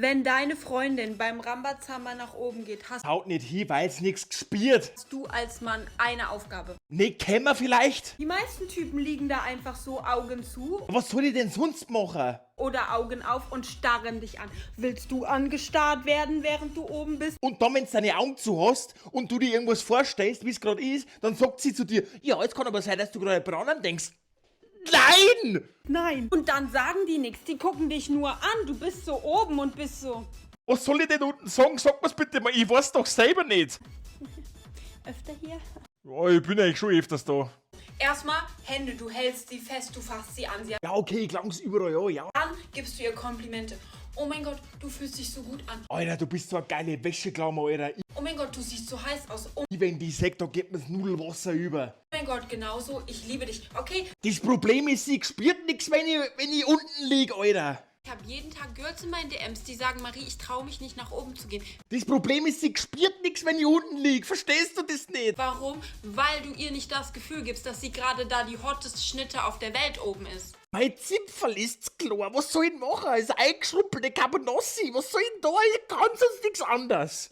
Wenn deine Freundin beim Rambazamba nach oben geht, hast Haut nicht hin, weil's nix gespielt. du als Mann eine Aufgabe. Ne, kennen wir vielleicht? Die meisten Typen liegen da einfach so Augen zu Was soll ich denn sonst machen? oder Augen auf und starren dich an. Willst du angestarrt werden, während du oben bist? Und dann, wenn du deine Augen zu hast und du dir irgendwas vorstellst, wie es gerade ist, dann sagt sie zu dir, ja, jetzt kann aber sein, dass du gerade an anderen denkst. Nein! Nein. Und dann sagen die nichts, die gucken dich nur an. Du bist so oben und bist so Was soll ich denn unten sagen? Sag mir's bitte mal, ich weiß doch selber nicht. öfter hier. Ja, ich bin eigentlich schon öfters da. Erstmal Hände, du hältst sie fest, du fasst sie an. Ja, okay, ich klang's überall an, ja. Dann gibst du ihr Komplimente. Oh mein Gott, du fühlst dich so gut an. Alter, du bist so eine geile Wäscheklammer, Alter. Oh mein Gott, du siehst so heiß aus. Oh Wenn die sagt, da geht mir's Nudelwasser über. mein Gott, genauso. Ich liebe dich. Okay, Das Problem ist, sie spürt nix, wenn ich unten lieg, Alter. ich habe jeden Tag Girls in meinen DMs, die sagen, Marie, ich traue mich nicht nach oben zu gehen. Das Problem ist, sie spürt nix, wenn ich unten lieg. Verstehst du das nicht? Warum? Weil du ihr nicht das Gefühl gibst, dass sie gerade da die hotteste Schnitte auf der Welt oben ist. Mein Zipfel ist klar. Was soll ich machen? Das eingeschruppelte Cabanossi. Was soll ich da? Ich kann sonst nichts anderes.